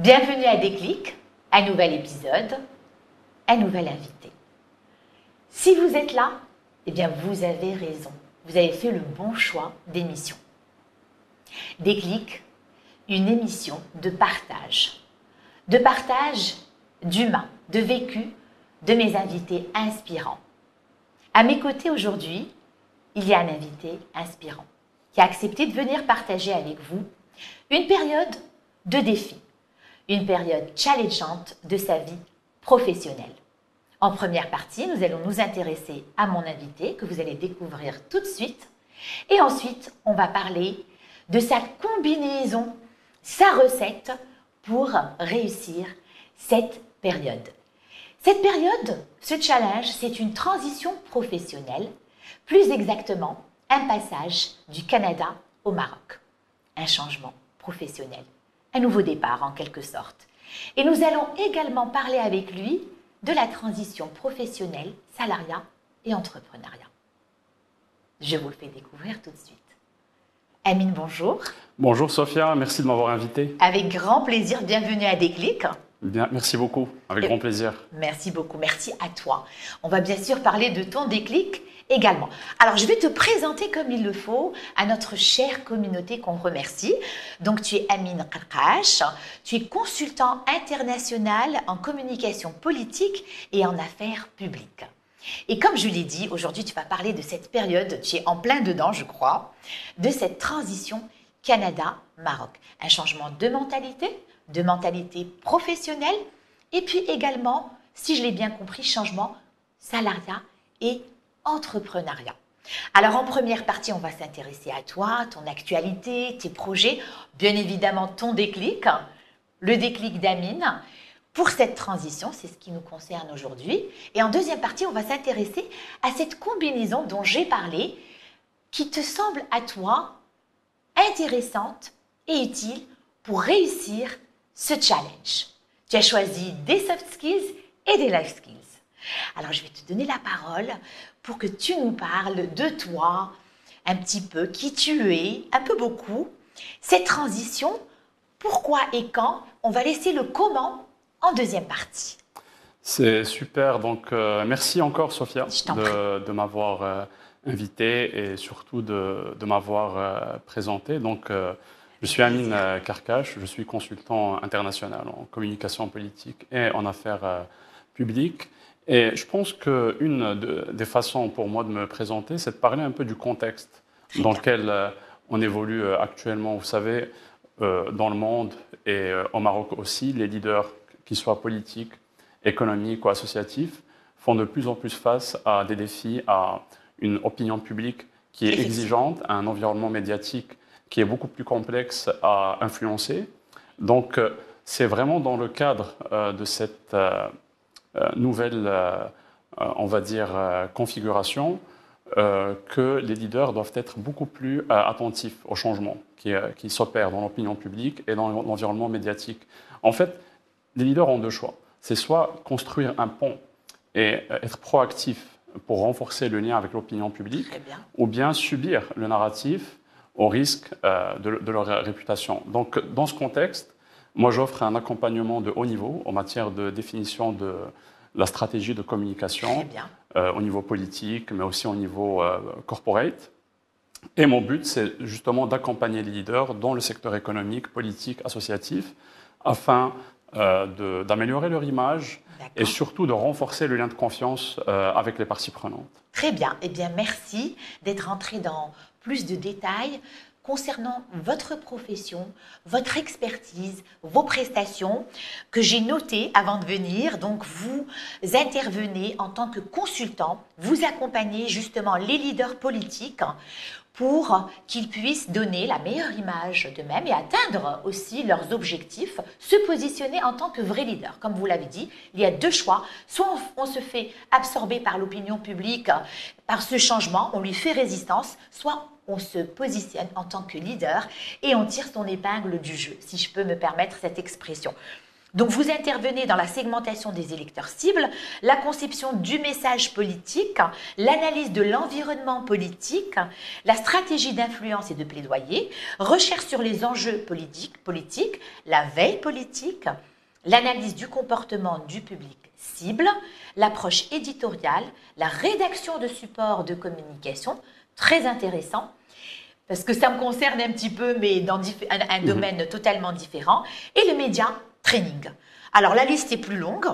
Bienvenue à Déclic, un nouvel épisode, un nouvel invité. Si vous êtes là, eh bien vous avez raison. Vous avez fait le bon choix d'émission. Déclic, une émission de partage d'humain, de vécu de mes invités inspirants. À mes côtés aujourd'hui, il y a un invité inspirant qui a accepté de venir partager avec vous une période de défi, une période challengeante de sa vie professionnelle. En première partie, nous allons nous intéresser à mon invité que vous allez découvrir tout de suite. Et ensuite, on va parler de sa combinaison, sa recette pour réussir cette période. Cette période, ce challenge, c'est une transition professionnelle, plus exactement un passage du Canada au Maroc. Un changement professionnel, un nouveau départ en quelque sorte. Et nous allons également parler avec lui de la transition professionnelle, salariat et entrepreneuriat. Je vous le fais découvrir tout de suite. Amine, bonjour. Bonjour Sophia, merci de m'avoir invité. Avec grand plaisir, bienvenue à Déclic. Bien, merci beaucoup, avec grand plaisir. Merci beaucoup, merci à toi. On va bien sûr parler de ton déclic également. Alors, je vais te présenter comme il le faut à notre chère communauté qu'on remercie. Donc, tu es Amine Karkash, tu es consultant international en communication politique et en affaires publiques. Et comme je l'ai dit, aujourd'hui, tu vas parler de cette période, tu es en plein dedans, je crois, de cette transition Canada-Maroc. Un changement de mentalité professionnelle, et puis également, si je l'ai bien compris, changement salariat et entrepreneuriat. Alors en première partie, on va s'intéresser à toi, ton actualité, tes projets, bien évidemment ton déclic, le déclic d'Amine pour cette transition, c'est ce qui nous concerne aujourd'hui. Et en deuxième partie, on va s'intéresser à cette combinaison dont j'ai parlé, qui te semble à toi intéressante et utile pour réussir ce challenge. Tu as choisi des soft skills et des life skills. Alors, je vais te donner la parole pour que tu nous parles de toi, un petit peu, qui tu es, un peu beaucoup. Cette transition, pourquoi et quand? On va laisser le comment en deuxième partie. C'est super, donc merci encore Sophia de m'avoir invité et surtout de m'avoir présenté. Donc, je suis Amine Karkash, je suis consultant international en communication politique et en affaires publiques. Et je pense qu'une des façons pour moi de me présenter, c'est de parler un peu du contexte dans lequel on évolue actuellement. Vous savez, dans le monde et au Maroc aussi, les leaders, qu'ils soient politiques, économiques ou associatifs, font de plus en plus face à des défis, à une opinion publique qui est exigeante, à un environnement médiatique qui est beaucoup plus complexe à influencer. Donc, c'est vraiment dans le cadre de cette nouvelle, on va dire, configuration que les leaders doivent être beaucoup plus attentifs aux changements qui s'opèrent dans l'opinion publique et dans l'environnement médiatique. En fait, les leaders ont deux choix. C'est soit construire un pont et être proactif pour renforcer le lien avec l'opinion publique, ou bien subir le narratif au risque de leur réputation. Donc, dans ce contexte, moi, j'offre un accompagnement de haut niveau en matière de définition de la stratégie de communication au niveau politique, mais aussi au niveau corporate. Et mon but, c'est justement d'accompagner les leaders dans le secteur économique, politique, associatif, afin d'améliorer leur image et surtout de renforcer le lien de confiance avec les parties prenantes. Très bien. Eh bien, merci d'être entré dans plus de détails concernant votre profession, votre expertise, vos prestations que j'ai notées avant de venir. Donc, vous intervenez en tant que consultant, vous accompagnez justement les leaders politiques pour qu'ils puissent donner la meilleure image d'eux-mêmes et atteindre aussi leurs objectifs, se positionner en tant que vrai leader. Comme vous l'avez dit, il y a deux choix. Soit on se fait absorber par l'opinion publique, par ce changement, on lui fait résistance, soit on se positionne en tant que leader et on tire son épingle du jeu, si je peux me permettre cette expression. Donc, vous intervenez dans la segmentation des électeurs cibles, la conception du message politique, l'analyse de l'environnement politique, la stratégie d'influence et de plaidoyer, recherche sur les enjeux politiques, la veille politique, l'analyse du comportement du public cible, l'approche éditoriale, la rédaction de supports de communication, très intéressant, parce que ça me concerne un petit peu, mais dans un domaine totalement différent, et le média training. Alors, la liste est plus longue.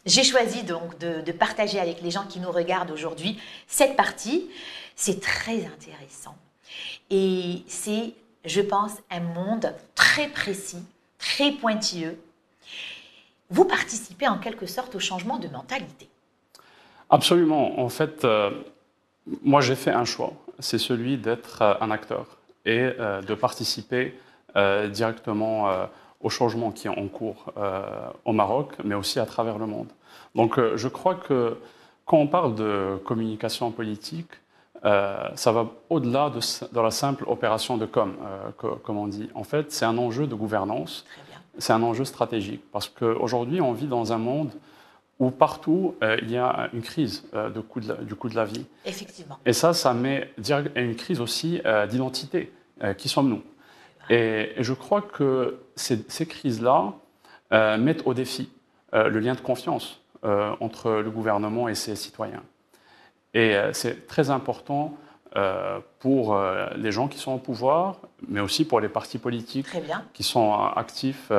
J'ai choisi donc de partager avec les gens qui nous regardent aujourd'hui cette partie. C'est très intéressant. Et c'est, je pense, un monde très précis, très pointilleux. Vous participez en quelque sorte au changement de mentalité. Absolument. En fait, moi, j'ai fait un choix. C'est celui d'être un acteur et de participer directement au changement qui est en cours au Maroc, mais aussi à travers le monde. Donc, je crois que quand on parle de communication politique, ça va au-delà de la simple opération de com, comme on dit. En fait, c'est un enjeu de gouvernance, c'est un enjeu stratégique, parce qu'aujourd'hui, on vit dans un monde où partout, il y a une crise du coût de la vie. Effectivement. Et ça met une crise aussi d'identité. Qui sommes-nous? Et je crois que ces crises-là mettent au défi le lien de confiance entre le gouvernement et ses citoyens. Et c'est très important pour les gens qui sont au pouvoir, mais aussi pour les partis politiques qui sont actifs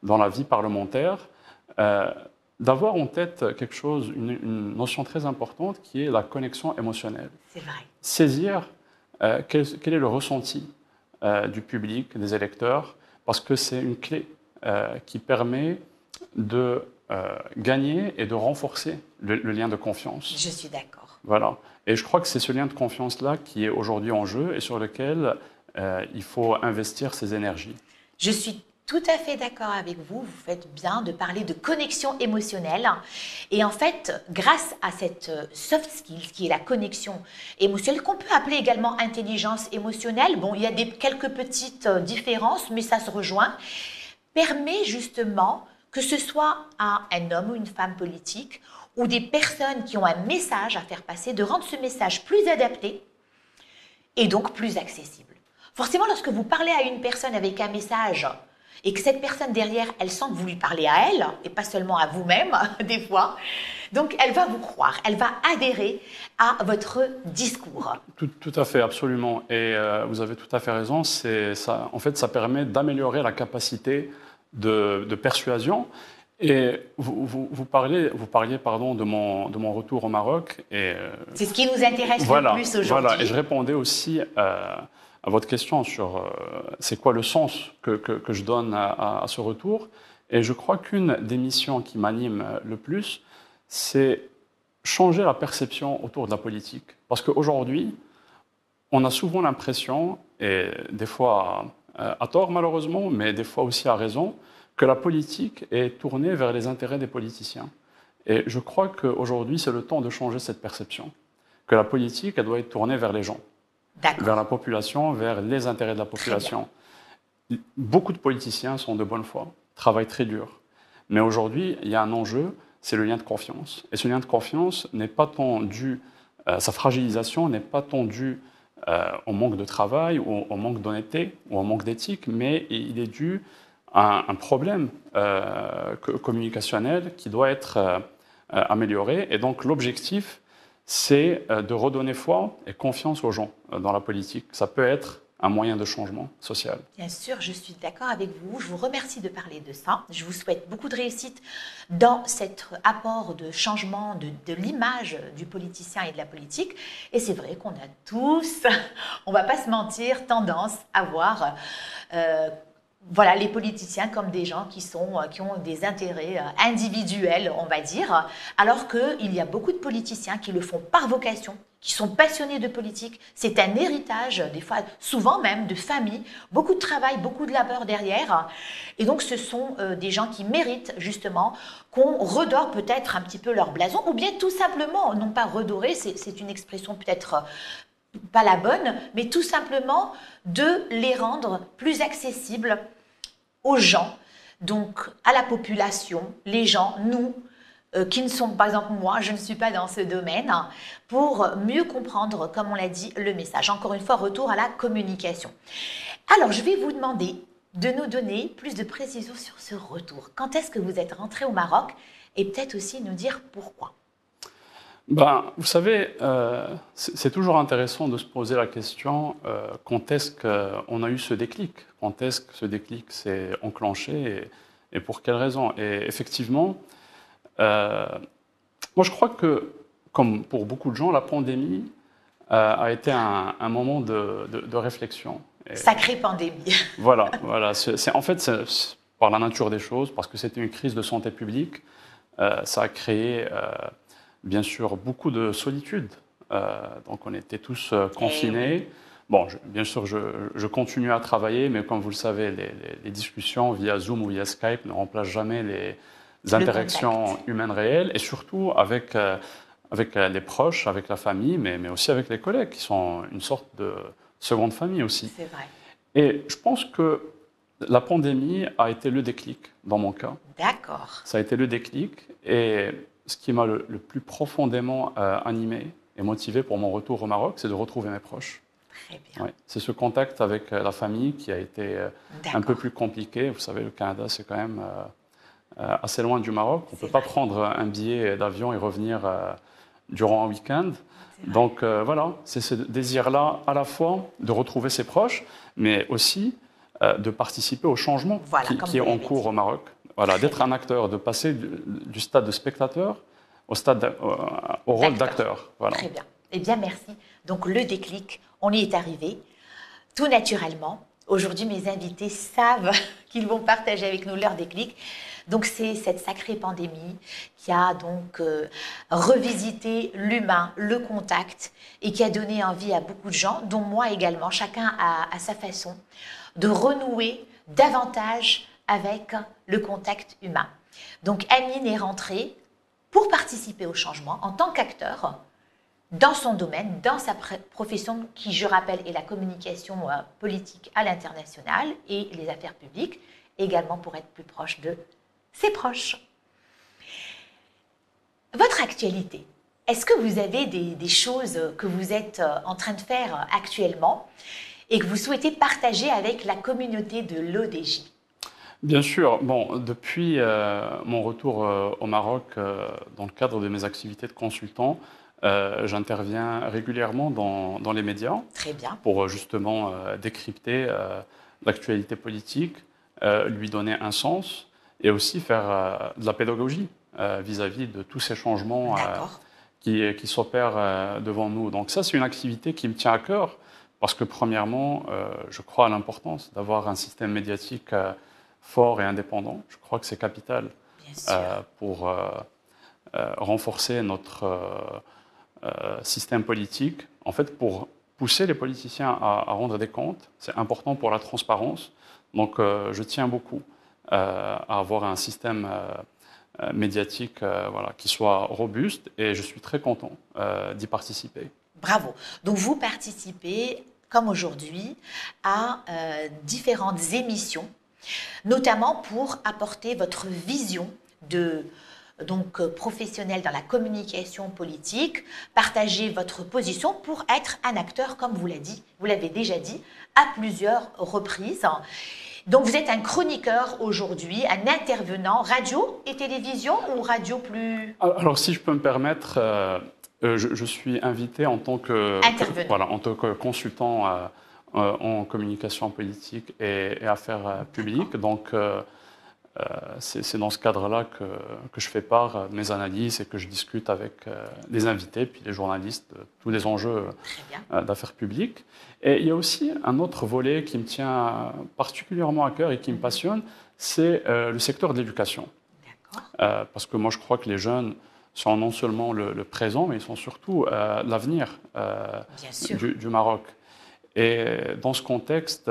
dans la vie parlementaire, d'avoir en tête quelque chose, une notion très importante qui est la connexion émotionnelle. C'est vrai. Saisir quel est le ressenti du public, des électeurs, parce que c'est une clé qui permet de gagner et de renforcer le lien de confiance. Je suis d'accord. Voilà. Et je crois que c'est ce lien de confiance-là qui est aujourd'hui en jeu et sur lequel il faut investir ses énergies. Je suis tout à fait d'accord avec vous. Vous faites bien de parler de connexion émotionnelle. Et en fait, grâce à cette soft skill, qui est la connexion émotionnelle, qu'on peut appeler également intelligence émotionnelle, bon, il y a quelques petites différences, mais ça se rejoint, permet justement que ce soit à un homme ou une femme politique ou des personnes qui ont un message à faire passer, de rendre ce message plus adapté et donc plus accessible. Forcément, lorsque vous parlez à une personne avec un message et que cette personne derrière, elle sent que vous lui parlez à elle et pas seulement à vous-même, des fois, donc elle va vous croire, elle va adhérer à votre discours. Tout à fait, absolument. Et vous avez tout à fait raison. En fait, ça permet d'améliorer la capacité de persuasion. Et vous parliez de mon retour au Maroc. C'est ce qui nous intéresse le plus aujourd'hui. Voilà, et je répondais aussi à votre question sur c'est quoi le sens que je donne à ce retour. Et je crois qu'une des missions qui m'anime le plus, c'est changer la perception autour de la politique. Parce qu'aujourd'hui, on a souvent l'impression, et des fois à tort malheureusement, mais des fois aussi à raison, que la politique est tournée vers les intérêts des politiciens. Et je crois qu'aujourd'hui, c'est le temps de changer cette perception. Que la politique, elle doit être tournée vers les gens, vers la population, vers les intérêts de la population. Beaucoup de politiciens sont de bonne foi, travaillent très dur. Mais aujourd'hui, il y a un enjeu, c'est le lien de confiance. Et ce lien de confiance n'est pas tant dû, sa fragilisation n'est pas tant due au manque de travail, ou au manque d'honnêteté, ou au manque d'éthique, mais il est dû un problème communicationnel qui doit être amélioré. Et donc l'objectif, c'est de redonner foi et confiance aux gens dans la politique. Ça peut être un moyen de changement social. Bien sûr, je suis d'accord avec vous. Je vous remercie de parler de ça. Je vous souhaite beaucoup de réussite dans cet apport de changement de l'image du politicien et de la politique. Et c'est vrai qu'on a tous, on ne va pas se mentir, tendance à voir voilà, les politiciens comme des gens qui ont des intérêts individuels, on va dire, alors qu'il y a beaucoup de politiciens qui le font par vocation, qui sont passionnés de politique. C'est un héritage, des fois, souvent même, de famille, beaucoup de travail, beaucoup de labeur derrière. Et donc, ce sont des gens qui méritent, justement, qu'on redore peut-être un petit peu leur blason, ou bien tout simplement, non pas redorer, c'est une expression peut-être pas la bonne, mais tout simplement de les rendre plus accessibles aux gens, donc à la population, les gens, nous, qui ne sont, par exemple moi, je ne suis pas dans ce domaine, pour mieux comprendre, comme on l'a dit, le message. Encore une fois, retour à la communication. Alors, je vais vous demander de nous donner plus de précisions sur ce retour. Quand est-ce que vous êtes rentré au Maroc et peut-être aussi nous dire pourquoi? Vous savez, c'est toujours intéressant de se poser la question quand est-ce qu'on a eu ce déclic? Quand est-ce que ce déclic s'est enclenché et pour quelles raisons? Et effectivement, moi je crois que, comme pour beaucoup de gens, la pandémie a été un moment de réflexion. Sacrée pandémie. Voilà. En fait, c'est par la nature des choses, parce que c'était une crise de santé publique, ça a créé... bien sûr, beaucoup de solitude. Donc, on était tous confinés. Bon, bien sûr, je continue à travailler, mais comme vous le savez, les discussions via Zoom ou via Skype ne remplacent jamais les interactions humaines réelles, et surtout avec les proches, avec la famille, mais aussi avec les collègues, qui sont une sorte de seconde famille aussi. C'est vrai. Et je pense que la pandémie a été le déclic, dans mon cas. D'accord. Ça a été le déclic, et ce qui m'a le plus profondément animé et motivé pour mon retour au Maroc, c'est de retrouver mes proches. Très bien. Ouais. C'est ce contact avec la famille qui a été un peu plus compliqué. Vous savez, le Canada, c'est quand même assez loin du Maroc. On ne peut pas prendre un billet d'avion et revenir durant un week-end. Donc voilà, c'est ce désir-là à la fois de retrouver ses proches, mais aussi de participer au changement qui est en cours au Maroc. Voilà, d'être un acteur, de passer du stade de spectateur au rôle d'acteur. Voilà. Très bien. Eh bien, merci. Donc, le déclic, on y est arrivé, tout naturellement. Aujourd'hui, mes invités savent qu'ils vont partager avec nous leur déclic. Donc, c'est cette sacrée pandémie qui a donc revisité l'humain, le contact, et qui a donné envie à beaucoup de gens, dont moi également, chacun à sa façon, de renouer davantage avec le contact humain. Donc Amine est rentrée pour participer au changement en tant qu'acteur dans son domaine, dans sa profession qui, je rappelle, est la communication politique à l'international et les affaires publiques, également pour être plus proche de ses proches. Votre actualité, est-ce que vous avez des choses que vous êtes en train de faire actuellement et que vous souhaitez partager avec la communauté de l'ODJ? Bien sûr. Bon, depuis mon retour au Maroc, dans le cadre de mes activités de consultant, j'interviens régulièrement dans les médias. Très bien. Pour justement décrypter l'actualité politique, lui donner un sens et aussi faire de la pédagogie vis-à-vis de tous ces changements qui s'opèrent devant nous. Donc ça, c'est une activité qui me tient à cœur parce que premièrement, je crois à l'importance d'avoir un système médiatique fort et indépendant. Je crois que c'est capital pour renforcer notre système politique. En fait, pour pousser les politiciens à rendre des comptes, c'est important pour la transparence. Donc, je tiens beaucoup à avoir un système médiatique qui soit robuste et je suis très content d'y participer. Bravo. Donc, vous participez, comme aujourd'hui, à différentes émissions, notamment pour apporter votre vision professionnelle dans la communication politique, partager votre position pour être un acteur, comme vous l'avez déjà dit, à plusieurs reprises. Donc vous êtes un chroniqueur aujourd'hui, un intervenant radio et télévision ou radio plus... Alors si je peux me permettre, je suis invité en tant que consultant en communication politique et affaires publiques. Donc, c'est dans ce cadre-là que je fais part de mes analyses et que je discute avec les invités, puis les journalistes, tous les enjeux d'affaires publiques. Et il y a aussi un autre volet qui me tient particulièrement à cœur et qui me passionne, c'est le secteur de l'éducation. Parce que moi, je crois que les jeunes sont non seulement le présent, mais ils sont surtout l'avenir du Maroc. Et dans ce contexte,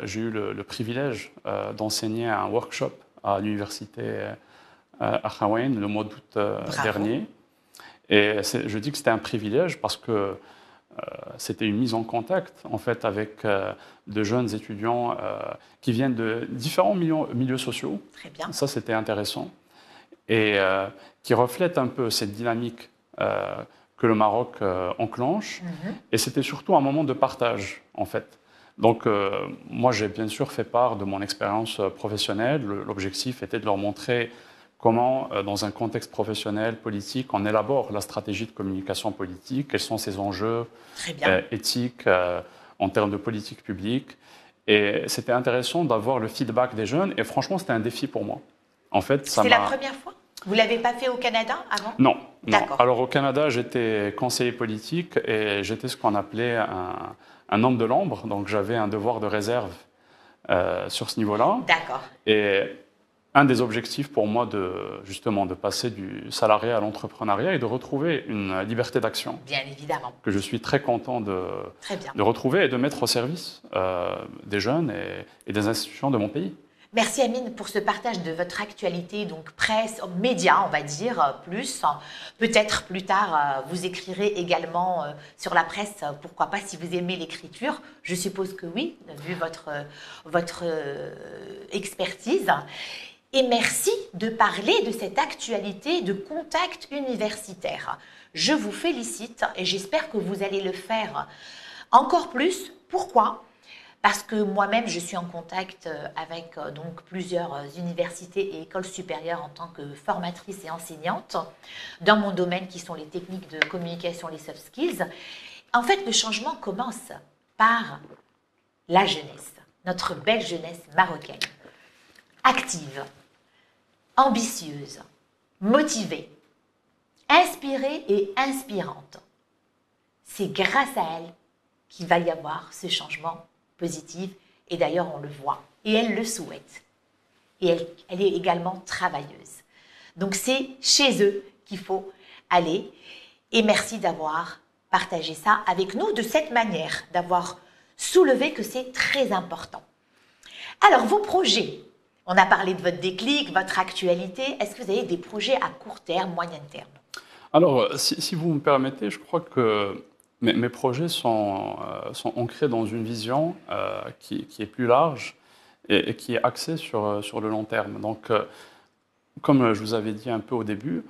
j'ai eu le privilège d'enseigner un workshop à l'université Akhawayn le mois d'août dernier. Et je dis que c'était un privilège parce que c'était une mise en contact en fait avec de jeunes étudiants qui viennent de différents milieux sociaux. Très bien. Ça, c'était intéressant. Et qui reflète un peu cette dynamique que le Maroc enclenche. Et c'était surtout un moment de partage, en fait. Donc, moi, j'ai bien sûr fait part de mon expérience professionnelle. L'objectif était de leur montrer comment, dans un contexte professionnel, politique, on élabore la stratégie de communication politique, quels sont ses enjeux éthiques en termes de politique publique. Et c'était intéressant d'avoir le feedback des jeunes. Et franchement, c'était un défi pour moi. En fait, c'était la première fois? Vous ne l'avez pas fait au Canada avant? Non, non. Alors au Canada, j'étais conseiller politique et j'étais ce qu'on appelait un homme de l'ombre. Donc j'avais un devoir de réserve sur ce niveau-là. D'accord. Et un des objectifs pour moi, justement, de passer du salariat à l'entrepreneuriat et de retrouver une liberté d'action. Bien évidemment. Que je suis très content de retrouver et de mettre au service des jeunes et des institutions de mon pays. Merci Amine pour ce partage de votre actualité, donc presse, médias, on va dire, plus. Peut-être plus tard, vous écrirez également sur la presse, pourquoi pas, si vous aimez l'écriture. Je suppose que oui, vu votre expertise. Et merci de parler de cette actualité de contact universitaire. Je vous félicite et j'espère que vous allez le faire encore plus. Pourquoi ? Parce que moi-même, je suis en contact avec donc plusieurs universités et écoles supérieures en tant que formatrice et enseignante dans mon domaine qui sont les techniques de communication, les soft skills. En fait, le changement commence par la jeunesse, notre belle jeunesse marocaine, active, ambitieuse, motivée, inspirée et inspirante. C'est grâce à elle qu'il va y avoir ce changement positive, et d'ailleurs on le voit, et elle le souhaite. Et elle est également travailleuse. Donc c'est chez eux qu'il faut aller, et merci d'avoir partagé ça avec nous de cette manière, d'avoir soulevé que c'est très important. Alors vos projets, on a parlé de votre déclic, votre actualité, est-ce que vous avez des projets à court terme, moyen terme? Alors si vous me permettez, je crois que mes projets sont ancrés dans une vision qui est plus large et qui est axée sur le long terme. Donc, comme je vous avais dit un peu au début,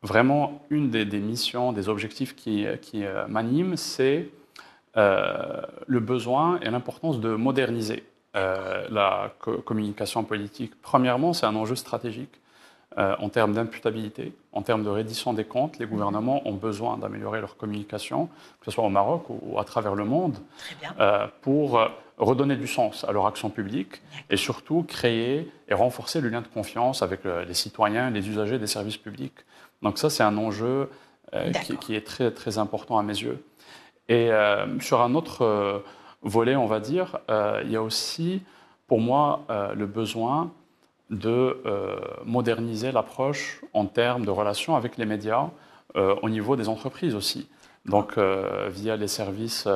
vraiment une des missions, des objectifs qui m'animent, c'est le besoin et l'importance de moderniser la communication politique. Premièrement, c'est un enjeu stratégique. En termes d'imputabilité, en termes de reddition des comptes, les gouvernements ont besoin d'améliorer leur communication, que ce soit au Maroc ou à travers le monde, pour redonner du sens à leur action publique et surtout créer et renforcer le lien de confiance avec les citoyens, les usagers des services publics. Donc ça, c'est un enjeu qui est très, très important à mes yeux. Et sur un autre volet, on va dire, il y a aussi, pour moi, le besoin de moderniser l'approche en termes de relations avec les médias au niveau des entreprises aussi. Donc, via les services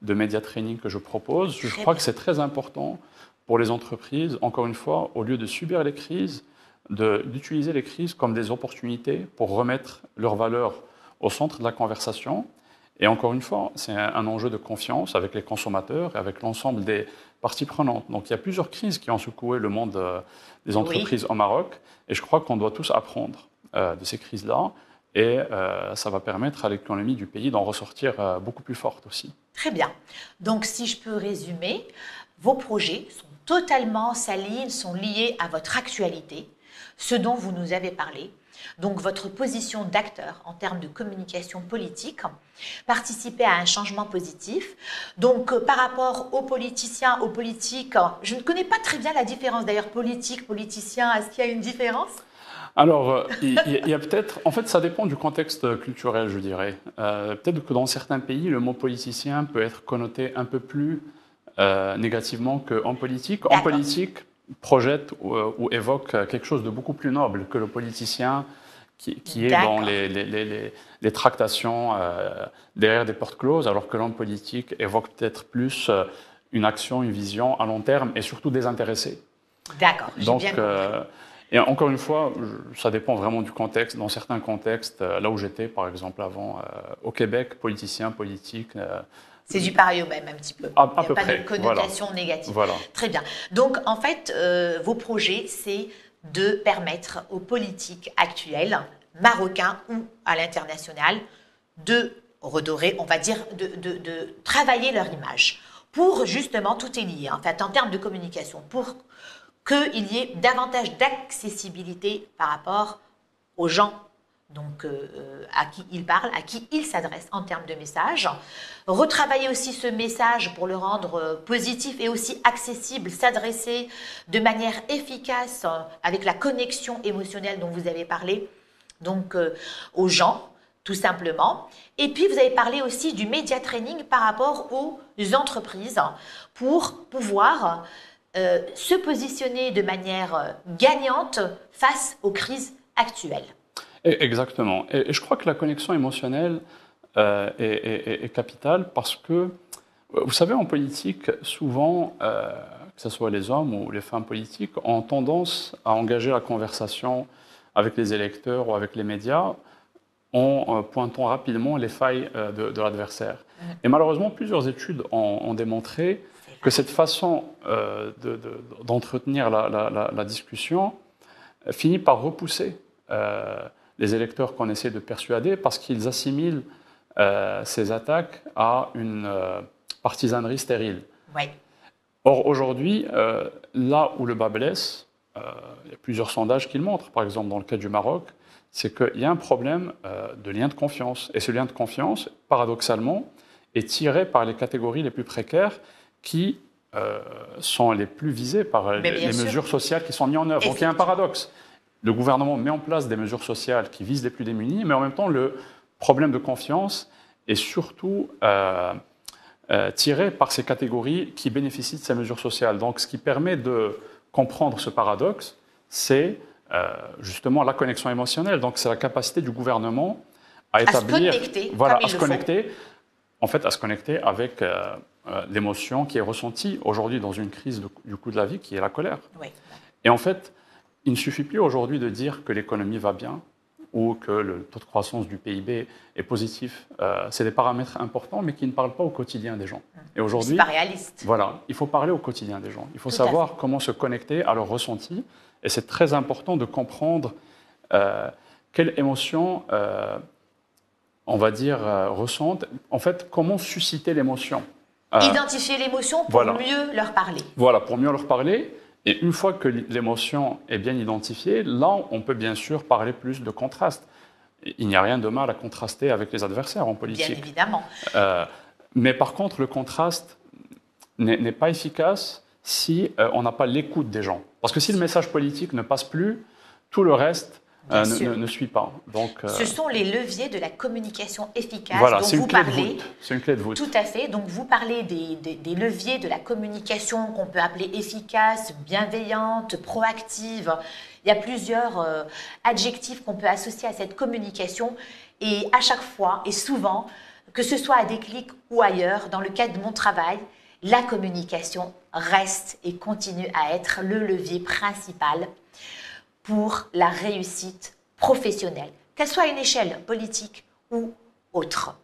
de média training que je propose, je crois que c'est très important pour les entreprises, encore une fois, au lieu de subir les crises, d'utiliser les crises comme des opportunités pour remettre leurs valeurs au centre de la conversation. Et encore une fois, c'est un enjeu de confiance avec les consommateurs et avec l'ensemble des parties prenantes. Donc il y a plusieurs crises qui ont secoué le monde des entreprises au Maroc et je crois qu'on doit tous apprendre de ces crises-là et ça va permettre à l'économie du pays d'en ressortir beaucoup plus forte aussi. Très bien. Donc si je peux résumer, vos projets sont totalement s'alignent, sont liés à votre actualité, ce dont vous nous avez parlé. Donc votre position d'acteur en termes de communication politique, participer à un changement positif. Donc par rapport aux politiciens, aux politiques, je ne connais pas très bien la différence d'ailleurs politique, politicien, est-ce qu'il y a une différence? Alors, il y a peut-être, en fait ça dépend du contexte culturel je dirais. Peut-être que dans certains pays le mot politicien peut être connoté un peu plus négativement qu'en politique. En politique, projette ou évoque quelque chose de beaucoup plus noble que le politicien qui est dans les tractations derrière des portes closes, alors que l'homme politique évoque peut-être plus une action, une vision à long terme et surtout désintéressée. D'accord, j'ai bien compris. Et encore une fois, ça dépend vraiment du contexte. Dans certains contextes, là où j'étais, par exemple, avant, au Québec, politicien, politique. C'est du pareil au même, un petit peu. À Il n'y a peu pas près. de connotation négative. Voilà. Très bien. Donc, en fait, vos projets, c'est de permettre aux politiques actuels, marocains ou à l'international, de redorer, on va dire, de travailler leur image. Pour justement, tout est lié, en fait, en termes de communication, pour qu'il y ait davantage d'accessibilité par rapport aux gens donc, à qui ils parlent, à qui ils s'adressent en termes de message. Retravailler aussi ce message pour le rendre positif et aussi accessible, s'adresser de manière efficace avec la connexion émotionnelle dont vous avez parlé, donc aux gens, tout simplement. Et puis, vous avez parlé aussi du média training par rapport aux entreprises pour pouvoir se positionner de manière gagnante face aux crises actuelles. Exactement. Et je crois que la connexion émotionnelle est capitale parce que, vous savez, en politique, souvent, que ce soit les hommes ou les femmes politiques, ont tendance à engager la conversation avec les électeurs ou avec les médias en pointant rapidement les failles de l'adversaire. Et malheureusement, plusieurs études ont démontré que cette façon d'entretenir la discussion finit par repousser les électeurs qu'on essaie de persuader parce qu'ils assimilent ces attaques à une partisanerie stérile. Oui. Or, aujourd'hui, là où le bas blesse, il y a plusieurs sondages qui le montrent. Par exemple, dans le cas du Maroc, c'est qu'il y a un problème de lien de confiance. Et ce lien de confiance, paradoxalement, est tiré par les catégories les plus précaires qui sont les plus visées par les mesures sociales qui sont mises en œuvre. Donc il y a un paradoxe. Le gouvernement met en place des mesures sociales qui visent les plus démunis, mais en même temps, le problème de confiance est surtout tiré par ces catégories qui bénéficient de ces mesures sociales. Donc ce qui permet de comprendre ce paradoxe, c'est justement la connexion émotionnelle. Donc c'est la capacité du gouvernement à établir, à se connecter, en fait, à se connecter avec l'émotion qui est ressentie aujourd'hui dans une crise du coût de la vie, qui est la colère. Oui. Et en fait, il ne suffit plus aujourd'hui de dire que l'économie va bien ou que le taux de croissance du PIB est positif. C'est des paramètres importants, mais qui ne parlent pas au quotidien des gens. Et aujourd'hui, c'est pas réaliste. Voilà, il faut parler au quotidien des gens. Il faut savoir comment se connecter à leurs ressentis. Et c'est très important de comprendre quelle émotion, on va dire, ressentent. En fait, comment susciter l'émotion. Identifier l'émotion pour mieux leur parler. Voilà, pour mieux leur parler. Et une fois que l'émotion est bien identifiée, là, on peut bien sûr parler plus de contraste. Il n'y a rien de mal à contraster avec les adversaires en politique. Bien évidemment. Mais par contre, le contraste n'est pas efficace si on n'a pas l'écoute des gens. Parce que si le message politique ne passe plus, tout le reste ne suit pas. Donc, ce sont les leviers de la communication efficace dont vous parlez. C'est une clé de voûte. Tout à fait. Donc vous parlez des leviers de la communication qu'on peut appeler efficace, bienveillante, proactive. Il y a plusieurs adjectifs qu'on peut associer à cette communication. Et à chaque fois, et souvent, que ce soit à Déclic ou ailleurs, dans le cadre de mon travail, la communication reste et continue à être le levier principal pour la réussite professionnelle, qu'elle soit à une échelle politique ou autre.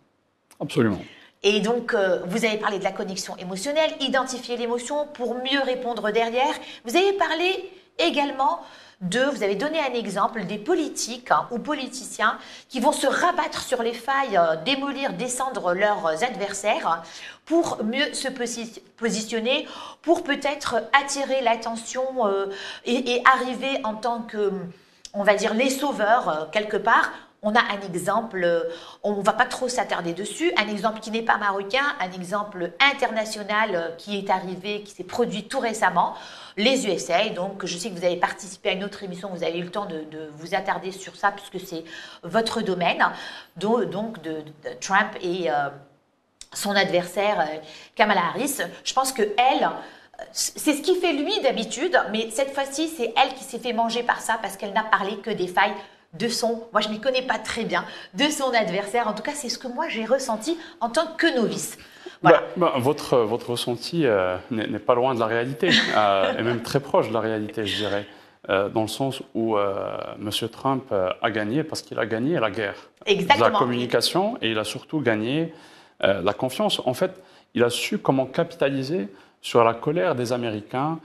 Absolument. Et donc, vous avez parlé de la connexion émotionnelle, identifier l'émotion pour mieux répondre derrière. Vous avez parlé également vous avez donné un exemple des politiques ou politiciens qui vont se rabattre sur les failles, démolir, descendre leurs adversaires pour mieux se positionner, pour peut-être attirer l'attention et arriver en tant que, on va dire, les sauveurs quelque part. On a un exemple, on ne va pas trop s'attarder dessus, un exemple qui n'est pas marocain, un exemple international qui est arrivé, qui s'est produit tout récemment, les USA. Donc, je sais que vous avez participé à une autre émission, vous avez eu le temps de vous attarder sur ça, puisque c'est votre domaine, donc de Trump et son adversaire Kamala Harris. Je pense qu'elle, c'est ce qui fait lui d'habitude, mais cette fois-ci, c'est elle qui s'est fait manger par ça, parce qu'elle n'a parlé que des failles moi je ne m'y connais pas très bien, de son adversaire. En tout cas, c'est ce que moi j'ai ressenti en tant que novice. Voilà. Votre ressenti n'est pas loin de la réalité, et même très proche de la réalité, je dirais. dans le sens où M. Trump a gagné parce qu'il a gagné la guerre de la communication et il a surtout gagné la confiance. En fait, il a su comment capitaliser sur la colère des Américains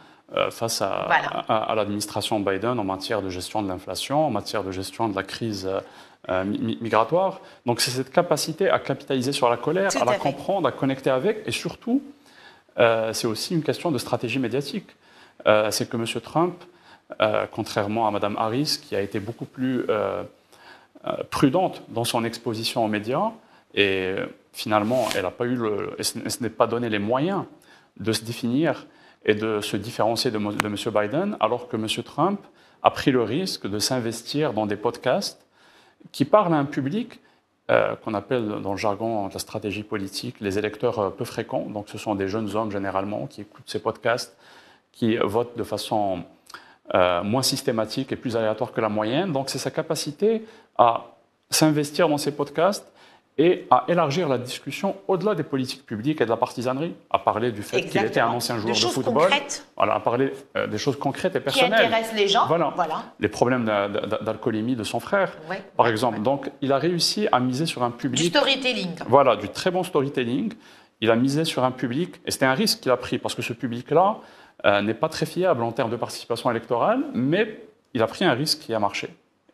face à l'administration Biden en matière de gestion de l'inflation, en matière de gestion de la crise migratoire. Donc c'est cette capacité à capitaliser sur la colère, à la comprendre, à connecter avec, et surtout, c'est aussi une question de stratégie médiatique. C'est que M. Trump, contrairement à Mme Harris, qui a été beaucoup plus prudente dans son exposition aux médias, et finalement, elle ne s'est pas donné les moyens de se définir et de se différencier de M. Biden, alors que M. Trump a pris le risque de s'investir dans des podcasts qui parlent à un public qu'on appelle dans le jargon de la stratégie politique les électeurs peu fréquents. Donc ce sont des jeunes hommes généralement qui écoutent ces podcasts, qui votent de façon moins systématique et plus aléatoire que la moyenne. Donc c'est sa capacité à s'investir dans ces podcasts et à élargir la discussion au-delà des politiques publiques et de la partisanerie, à parler du fait qu'il était un ancien joueur de football, voilà, à parler des choses concrètes et personnelles. Qui intéressent les gens. Voilà. Les problèmes d'alcoolémie de son frère, par exemple. Donc, il a réussi à miser sur un public... Du storytelling. Voilà, du très bon storytelling. Il a misé sur un public, et c'était un risque qu'il a pris, parce que ce public-là n'est pas très fiable en termes de participation électorale, mais il a pris un risque qui a marché.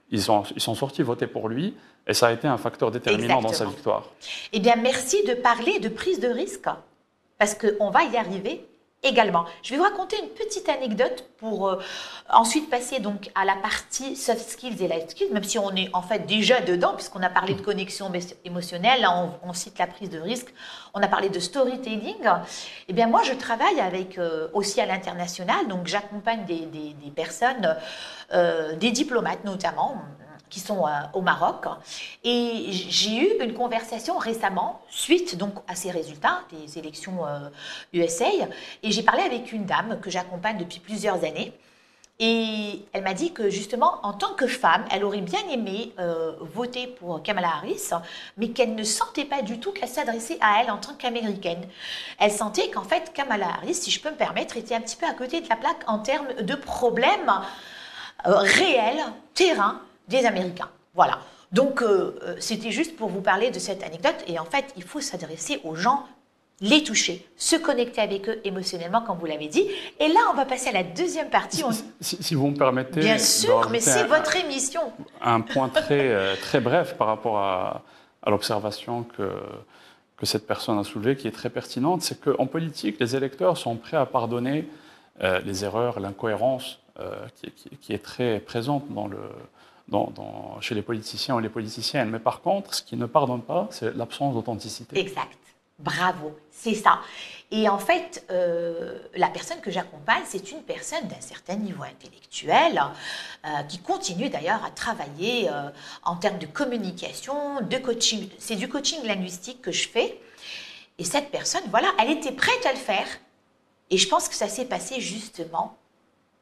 Ils sont sortis voter pour lui, et ça a été un facteur déterminant dans sa victoire. Eh bien, merci de parler de prise de risque, parce qu'on va y arriver également. Je vais vous raconter une petite anecdote pour ensuite passer donc à la partie soft skills et life skills, même si on est en fait déjà dedans, puisqu'on a parlé de connexion émotionnelle, là on cite la prise de risque, on a parlé de storytelling. Eh bien, moi, je travaille avec aussi à l'international, donc j'accompagne des personnes, des diplomates notamment, qui sont au Maroc. Et j'ai eu une conversation récemment, suite donc à ces résultats des élections USA, et j'ai parlé avec une dame que j'accompagne depuis plusieurs années. Et elle m'a dit que justement, en tant que femme, elle aurait bien aimé voter pour Kamala Harris, mais qu'elle ne sentait pas du tout qu'elle s'adressait à elle en tant qu'américaine. Elle sentait qu'en fait, Kamala Harris, si je peux me permettre, était un petit peu à côté de la plaque en termes de problèmes réels, terrain, des Américains. Voilà. Donc, c'était juste pour vous parler de cette anecdote. Et en fait, il faut s'adresser aux gens, les toucher, se connecter avec eux émotionnellement, comme vous l'avez dit. Et là, on va passer à la deuxième partie. Si vous me permettez... Bien sûr, mais c'est votre émission. Un point très bref par rapport à l'observation que cette personne a soulevée, qui est très pertinente, c'est qu'en politique, les électeurs sont prêts à pardonner les erreurs, l'incohérence qui est très présente chez les politiciens ou les politiciennes. Mais par contre, ce qui ne pardonne pas, c'est l'absence d'authenticité. Exact. Bravo, c'est ça. Et en fait, la personne que j'accompagne, c'est une personne d'un certain niveau intellectuel qui continue d'ailleurs à travailler en termes de communication, de coaching. C'est du coaching linguistique que je fais. Et cette personne, voilà, elle était prête à le faire. Et je pense que ça s'est passé justement,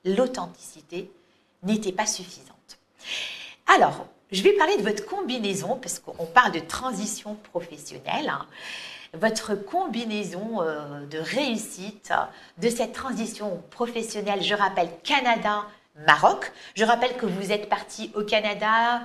l'authenticité n'était pas suffisante. Alors, je vais parler de votre combinaison, parce qu'on parle de transition professionnelle. Votre combinaison de réussite de cette transition professionnelle, je rappelle Canada-Maroc. Je rappelle que vous êtes parti au Canada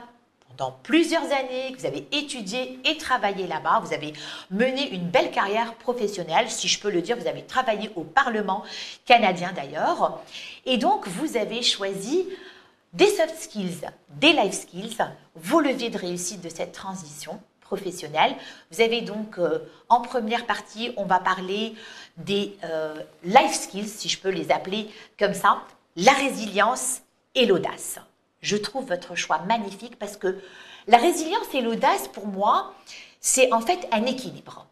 pendant plusieurs années, que vous avez étudié et travaillé là-bas. Vous avez mené une belle carrière professionnelle, si je peux le dire. Vous avez travaillé au Parlement canadien d'ailleurs. Et donc, vous avez choisi des soft skills, des life skills, vos leviers de réussite de cette transition professionnelle. Vous avez donc, en première partie, on va parler des life skills, si je peux les appeler comme ça, la résilience et l'audace. Je trouve votre choix magnifique parce que la résilience et l'audace, pour moi, c'est en fait un équilibre.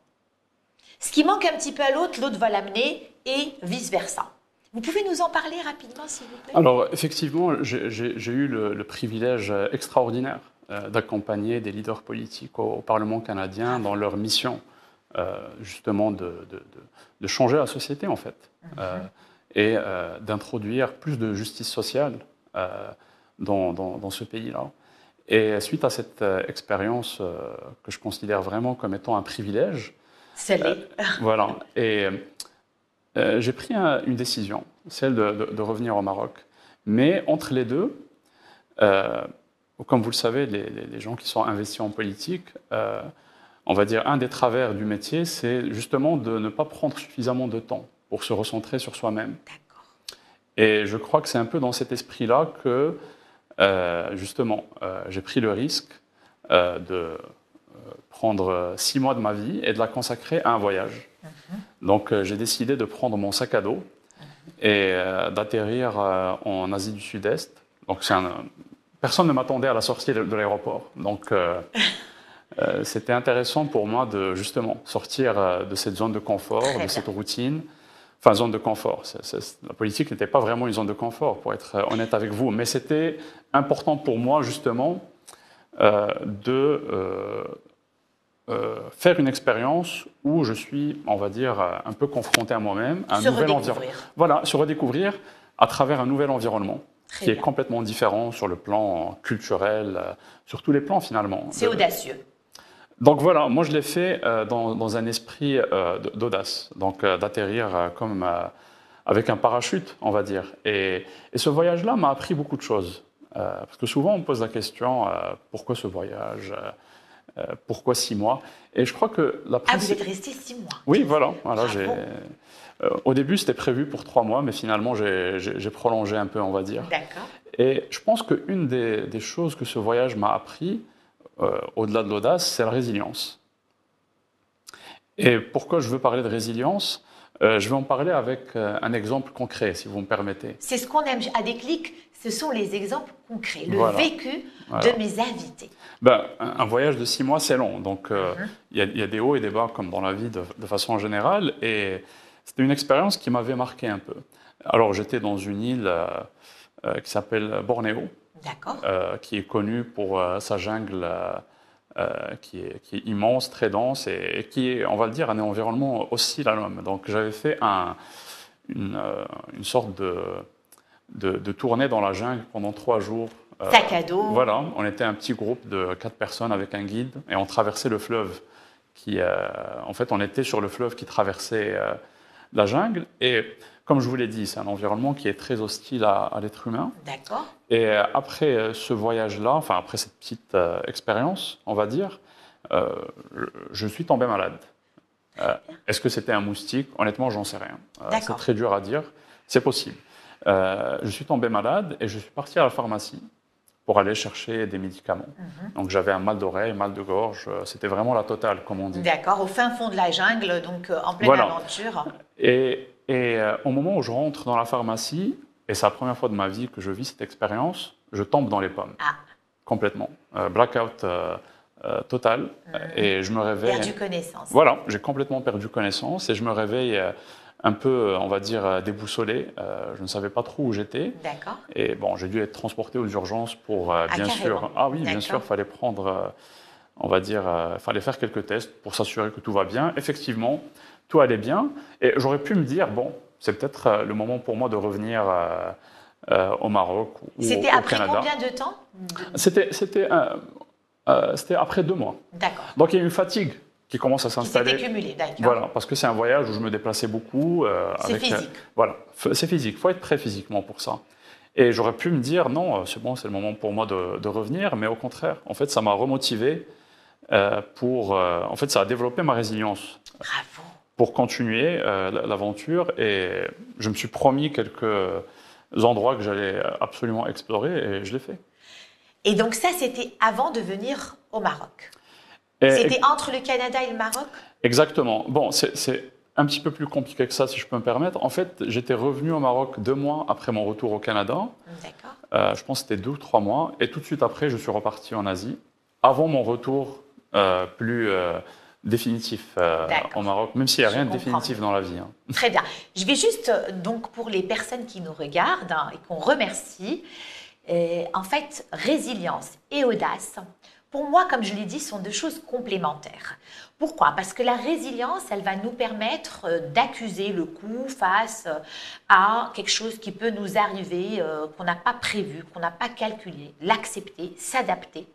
Ce qui manque un petit peu à l'autre, l'autre va l'amener et vice-versa. Vous pouvez nous en parler rapidement, s'il vous plaît? Alors, effectivement, j'ai eu le privilège extraordinaire d'accompagner des leaders politiques au Parlement canadien dans leur mission, justement, de changer la société, en fait, et d'introduire plus de justice sociale dans ce pays-là. Et suite à cette expérience que je considère vraiment comme étant un privilège, voilà, et j'ai pris une décision, celle de revenir au Maroc. Mais entre les deux, comme vous le savez, les gens qui sont investis en politique, on va dire un des travers du métier, c'est justement de ne pas prendre suffisamment de temps pour se recentrer sur soi-même. Et je crois que c'est un peu dans cet esprit-là que, justement, j'ai pris le risque de prendre 6 mois de ma vie et de la consacrer à un voyage. Donc, j'ai décidé de prendre mon sac à dos et d'atterrir en Asie du Sud-Est. Donc, personne ne m'attendait à la sortie de l'aéroport. Donc, c'était intéressant pour moi de, justement, sortir de cette zone de confort, de cette routine. Enfin, zone de confort. La politique n'était pas vraiment une zone de confort, pour être honnête avec vous. Mais c'était important pour moi, justement, de faire une expérience où je suis, on va dire, un peu confronté à moi-même, à un nouvel environnement. Voilà, se redécouvrir à travers un nouvel environnement qui est complètement différent sur le plan culturel, sur tous les plans, finalement. C'est audacieux. Donc voilà, moi je l'ai fait dans un esprit d'audace, donc d'atterrir comme avec un parachute, on va dire. Et ce voyage-là m'a appris beaucoup de choses. Parce que souvent on me pose la question, pourquoi ce voyage, pourquoi 6 mois? Et je crois que la vous êtes resté 6 mois? Oui, voilà. Au début c'était prévu pour 3 mois, mais finalement j'ai prolongé un peu, on va dire. D'accord. Et je pense qu'une des choses que ce voyage m'a appris, au-delà de l'audace, c'est la résilience. Et pourquoi je veux parler de résilience? Je vais en parler avec un exemple concret, si vous me permettez. C'est ce qu'on aime à Déclic, ce sont les exemples concrets, le vécu de mes invités. Un voyage de 6 mois, c'est long. Donc, il y a des hauts et des bas, comme dans la vie, de façon générale. Et c'était une expérience qui m'avait marqué un peu. Alors, j'étais dans une île qui s'appelle Bornéo. Qui est connu pour sa jungle qui est immense, très dense et qui est, on va le dire, un environnement hostile à l'homme. Donc j'avais fait une sorte de tournée dans la jungle pendant 3 jours. Sac à dos. Voilà, on était un petit groupe de 4 personnes avec un guide et on traversait le fleuve. En fait, on était sur le fleuve qui traversait la jungle et comme je vous l'ai dit, c'est un environnement qui est très hostile à l'être humain. D'accord. Et après ce voyage-là, enfin après cette petite expérience, on va dire, je suis tombé malade. Est-ce que c'était un moustique? Honnêtement, j'en sais rien. C'est très dur à dire. C'est possible. Je suis tombé malade et je suis parti à la pharmacie pour aller chercher des médicaments. Donc j'avais un mal d'oreille, mal de gorge. C'était vraiment la totale, comme on dit. D'accord, au fin fond de la jungle, donc en pleine aventure. Et au moment où je rentre dans la pharmacie, et c'est la première fois de ma vie que je vis cette expérience, je tombe dans les pommes. Complètement. Blackout total. Et je me réveille... Perdu connaissance. Voilà, j'ai complètement perdu connaissance et je me réveille un peu, on va dire, déboussolé. Je ne savais pas trop où j'étais. D'accord. Et bon, j'ai dû être transporté aux urgences pour, bien sûr... Ah oui, bien sûr, il fallait prendre... on va dire, il fallait faire quelques tests pour s'assurer que tout va bien. Effectivement, tout allait bien. Et j'aurais pu me dire, bon, c'est peut-être le moment pour moi de revenir au Maroc ou au Canada. C'était après combien de temps? C'était après 2 mois. D'accord. Donc il y a une fatigue qui commence à s'installer. Qui s'était cumulée, d'accord. Voilà, parce que c'est un voyage où je me déplaçais beaucoup. C'est physique. Voilà, c'est physique. Il faut être prêt physiquement pour ça. Et j'aurais pu me dire, non, c'est bon, c'est le moment pour moi de revenir. Mais au contraire, en fait, ça m'a remotivé en fait, ça a développé ma résilience. Bravo. Pour continuer l'aventure. Et je me suis promis quelques endroits que j'allais absolument explorer et je l'ai fait. Et donc ça, c'était avant de venir au Maroc? C'était entre le Canada et le Maroc? Exactement. Bon, c'est un petit peu plus compliqué que ça, si je peux me permettre. En fait, j'étais revenu au Maroc 2 mois après mon retour au Canada. D'accord. Je pense que c'était 2 ou 3 mois. Et tout de suite après, je suis reparti en Asie. Avant mon retour plus définitif au Maroc, même s'il n'y a rien de définitif dans la vie. Très bien. Je vais juste, donc pour les personnes qui nous regardent et qu'on remercie, en fait, résilience et audace, pour moi, comme je l'ai dit, sont 2 choses complémentaires. Pourquoi? Parce que la résilience, elle va nous permettre d'accuser le coup face à quelque chose qui peut nous arriver, qu'on n'a pas prévu, qu'on n'a pas calculé, l'accepter, s'adapter.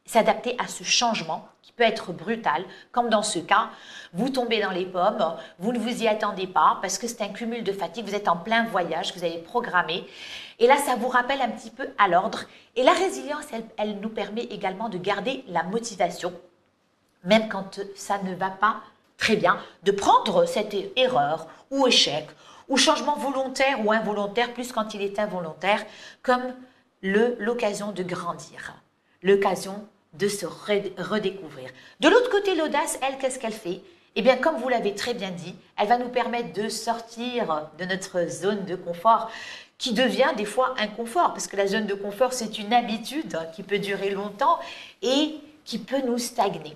s'adapter à ce changement qui peut être brutal, comme dans ce cas, vous tombez dans les pommes, vous ne vous y attendez pas parce que c'est un cumul de fatigue, vous êtes en plein voyage, vous avez programmé, et là ça vous rappelle un petit peu à l'ordre. Et la résilience, elle nous permet également de garder la motivation, même quand ça ne va pas très bien, de prendre cette erreur ou échec, ou changement volontaire ou involontaire, plus quand il est involontaire, comme l'occasion de grandir, l'occasion de se redécouvrir. De l'autre côté, l'audace, elle, qu'est-ce qu'elle fait? Eh bien, comme vous l'avez très bien dit, elle va nous permettre de sortir de notre zone de confort, qui devient des fois inconfort, parce que la zone de confort, c'est une habitude qui peut durer longtemps et qui peut nous stagner.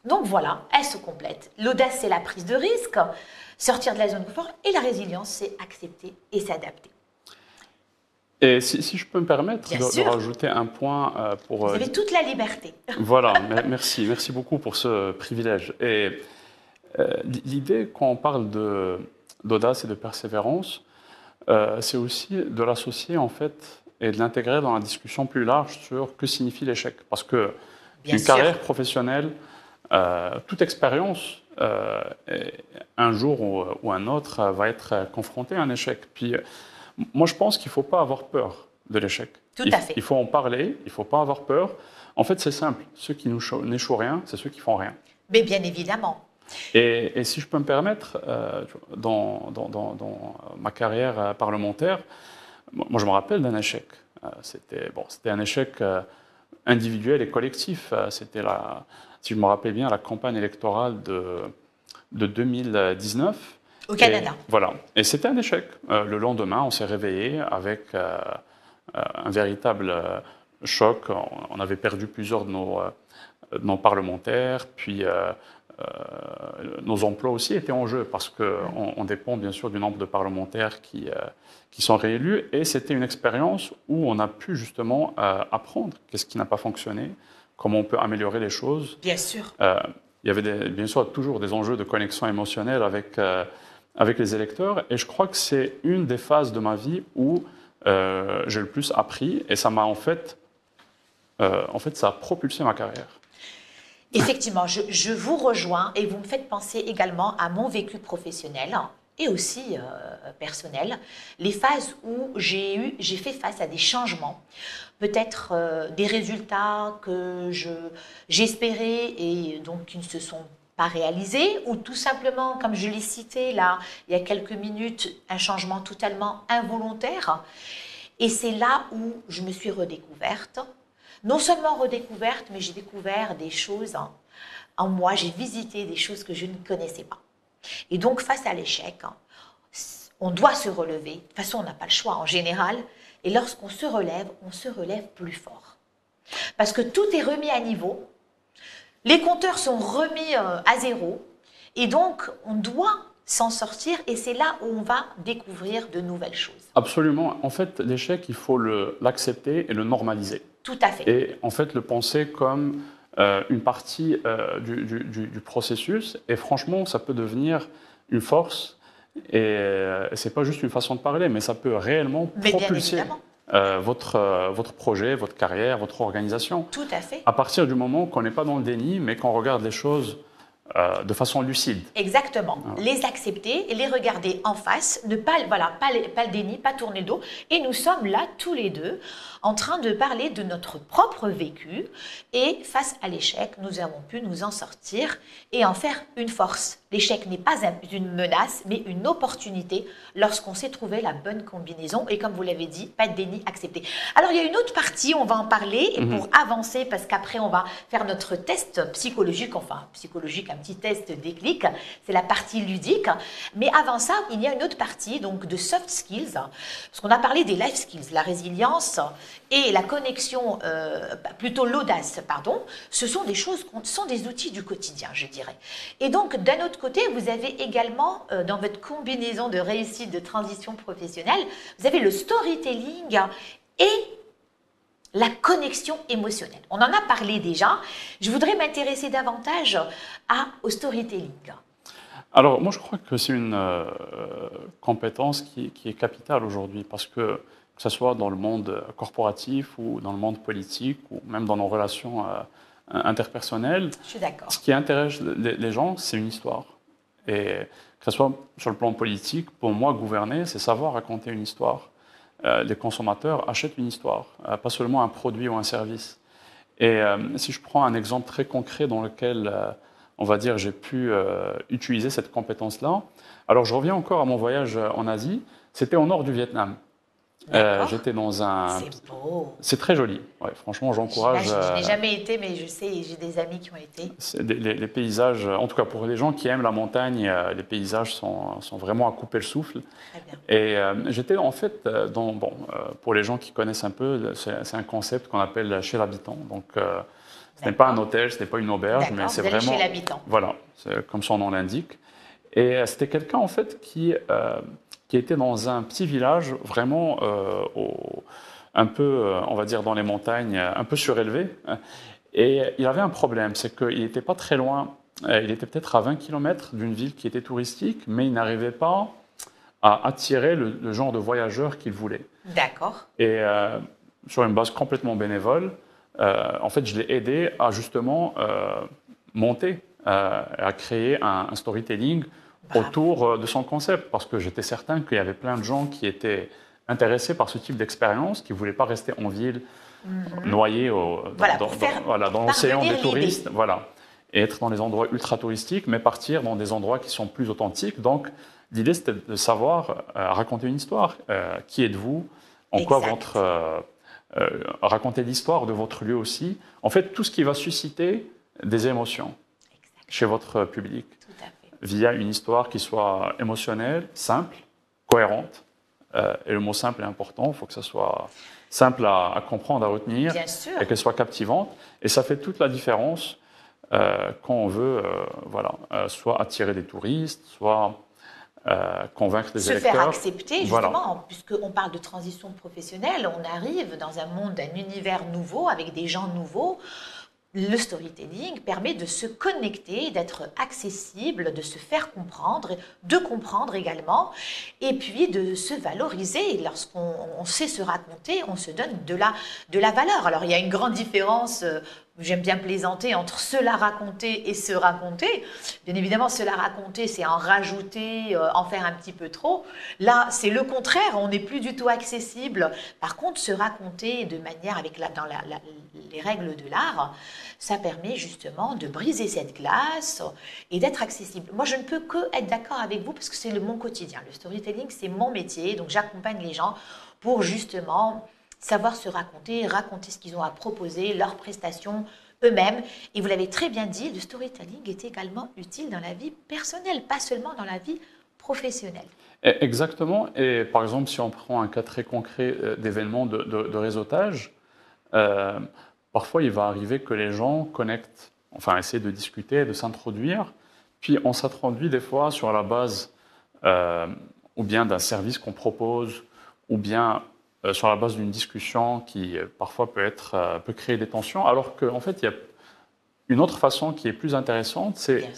Donc voilà, elle se complète. L'audace, c'est la prise de risque, sortir de la zone de confort, et la résilience, c'est accepter et s'adapter. Et si je peux me permettre de rajouter un point pour... Vous avez toute la liberté. Voilà, merci beaucoup pour ce privilège. Et l'idée, quand on parle d'audace et de persévérance, c'est aussi de l'associer en fait et de l'intégrer dans la discussion plus large sur que signifie l'échec. Parce que une carrière professionnelle, toute expérience, un jour ou un autre, va être confrontée à un échec. Puis, moi, je pense qu'il ne faut pas avoir peur de l'échec. Tout à fait. Il faut en parler, il ne faut pas avoir peur. En fait, c'est simple. Ceux qui n'échouent rien, c'est ceux qui font rien. Mais bien évidemment. Et si je peux me permettre, dans ma carrière parlementaire, moi, je me rappelle d'un échec. C'était un échec individuel et collectif. C'était, si je me rappelle bien, la campagne électorale de 2019. Au Canada. Voilà. Et c'était un échec. Le lendemain, on s'est réveillé avec un véritable choc. On avait perdu plusieurs de nos parlementaires, puis nos emplois aussi étaient en jeu parce qu'on dépend bien sûr du nombre de parlementaires qui sont réélus. Et c'était une expérience où on a pu justement apprendre qu'est-ce qui n'a pas fonctionné, comment on peut améliorer les choses. Bien sûr. Il y avait bien sûr toujours des enjeux de connexion émotionnelle avec les électeurs. Et je crois que c'est une des phases de ma vie où j'ai le plus appris. Et ça m'a en fait, ça a propulsé ma carrière. Effectivement, je vous rejoins et vous me faites penser également à mon vécu professionnel et aussi personnel. Les phases où j'ai fait face à des changements, peut-être des résultats que j'espérais et donc qui ne se sont pas réalisés, ou tout simplement, comme je l'ai cité là, il y a quelques minutes, un changement totalement involontaire. Et c'est là où je me suis redécouverte. Non seulement redécouverte, mais j'ai découvert des choses en moi, j'ai visité des choses que je ne connaissais pas. Et donc, face à l'échec, on doit se relever. De toute façon, on n'a pas le choix en général. Et lorsqu'on se relève plus fort. Parce que tout est remis à niveau. Les compteurs sont remis à zéro. Et donc, on doit s'en sortir. Et c'est là où on va découvrir de nouvelles choses. Absolument. En fait, l'échec, il faut l'accepter et le normaliser. Tout à fait. Et en fait, le penser comme une partie du processus. Et franchement, ça peut devenir une force. Et ce n'est pas juste une façon de parler, mais ça peut réellement propulser votre projet, votre carrière, votre organisation. Tout à fait. À partir du moment qu'on n'est pas dans le déni, mais qu'on regarde les choses de façon lucide. Exactement. Les accepter et les regarder en face, ne pas le déni, pas tourner le dos. Et nous sommes là tous les deux en train de parler de notre propre vécu. Et face à l'échec, nous avons pu nous en sortir et en faire une force. L'échec n'est pas une menace, mais une opportunité lorsqu'on sait trouver la bonne combinaison. Et comme vous l'avez dit, pas de déni, accepter. Alors, il y a une autre partie, on va en parler pour avancer, parce qu'après, on va faire notre test psychologique, un petit test déclic. C'est la partie ludique. Mais avant ça, il y a une autre partie, donc de soft skills, parce qu'on a parlé des life skills, la résilience et la connexion, plutôt l'audace, pardon. Ce sont des choses, sont des outils du quotidien, je dirais. Et donc, d'un autre côté, vous avez également, dans votre combinaison de réussite, de transition professionnelle, vous avez le storytelling et la connexion émotionnelle. On en a parlé déjà. Je voudrais m'intéresser davantage au storytelling. Alors, moi, je crois que c'est une compétence qui est capitale aujourd'hui, parce que ce soit dans le monde corporatif ou dans le monde politique ou même dans nos relations interpersonnel, je suis d'accord. Ce qui intéresse les gens, c'est une histoire. Et que ce soit sur le plan politique, pour moi, gouverner, c'est savoir raconter une histoire. Les consommateurs achètent une histoire, pas seulement un produit ou un service. Et si je prends un exemple très concret dans lequel, on va dire, j'ai pu utiliser cette compétence-là, alors je reviens encore à mon voyage en Asie, c'était au nord du Vietnam. J'étais dans un... C'est beau. C'est très joli. Ouais, franchement, j'encourage. Je n'ai jamais été, mais je sais, j'ai des amis qui ont été. Les paysages, en tout cas pour les gens qui aiment la montagne, les paysages sont vraiment à couper le souffle. Très bien. Et j'étais en fait pour les gens qui connaissent un peu, c'est un concept qu'on appelle chez l'habitant. Donc, ce n'est pas un hôtel, ce n'est pas une auberge, mais c'est vraiment chez l'habitant. Voilà, comme son nom l'indique. Et c'était quelqu'un en fait qui était dans un petit village vraiment un peu, on va dire, dans les montagnes, un peu surélevé. Et il avait un problème, c'est qu'il n'était pas très loin, il était peut-être à 20 km d'une ville qui était touristique, mais il n'arrivait pas à attirer le genre de voyageurs qu'il voulait. D'accord. Et sur une base complètement bénévole, en fait, je l'ai aidé à justement monter, à créer un storytelling autour de son concept, parce que j'étais certain qu'il y avait plein de gens qui étaient intéressés par ce type d'expérience, qui ne voulaient pas rester en ville, noyés dans l'océan des touristes, et être dans des endroits ultra touristiques, mais partir dans des endroits qui sont plus authentiques. Donc, l'idée, c'était de savoir raconter une histoire. Qui êtes-vous? En quoi raconter l'histoire de votre lieu aussi. En fait, tout ce qui va susciter des émotions chez votre public. Via une histoire qui soit émotionnelle, simple, cohérente. Et le mot simple est important, il faut que ça soit simple à comprendre, à retenir, et qu'elle soit captivante. Et ça fait toute la différence quand on veut soit attirer des touristes, soit convaincre les électeurs. Se faire accepter, justement, puisqu'on parle de transition professionnelle, on arrive dans un monde, un univers nouveau, avec des gens nouveaux. Le storytelling permet de se connecter, d'être accessible, de se faire comprendre, de comprendre également, et puis de se valoriser. Lorsqu'on sait se raconter, on se donne de la valeur. Alors, il y a une grande différence, j'aime bien plaisanter, entre se la raconter et se raconter. Bien évidemment, se la raconter, c'est en rajouter, en faire un petit peu trop. Là, c'est le contraire, on n'est plus du tout accessible. Par contre, se raconter de manière, dans les règles de l'art, ça permet justement de briser cette glace et d'être accessible. Moi, je ne peux que être d'accord avec vous parce que c'est mon quotidien. Le storytelling, c'est mon métier, donc j'accompagne les gens pour justement savoir se raconter ce qu'ils ont à proposer, leurs prestations eux-mêmes. Et vous l'avez très bien dit, le storytelling est également utile dans la vie personnelle, pas seulement dans la vie professionnelle. Exactement. Et par exemple, si on prend un cas très concret d'événement de réseautage, parfois il va arriver que les gens connectent, enfin essaient de discuter, de s'introduire, puis on s'introduit des fois sur la base ou bien d'un service qu'on propose, ou bien sur la base d'une discussion qui parfois peut créer des tensions, alors qu'en fait il y a une autre façon qui est plus intéressante, c'est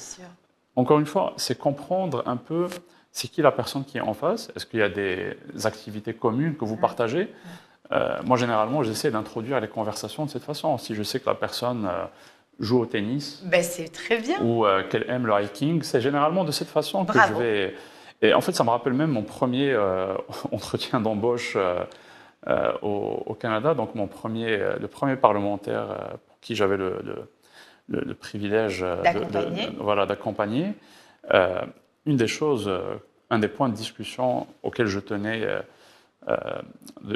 encore une fois, c'est comprendre un peu c'est qui la personne qui est en face, est-ce qu'il y a des activités communes que vous partagez. Moi, généralement, j'essaie d'introduire les conversations de cette façon. Si je sais que la personne joue au tennis, c'est très bien. Ou qu'elle aime le hiking, c'est généralement de cette façon que je vais... Et en fait, ça me rappelle même mon premier entretien d'embauche au Canada, donc le premier parlementaire pour qui j'avais le privilège d'accompagner. Une des choses, un des points de discussion auxquels je tenais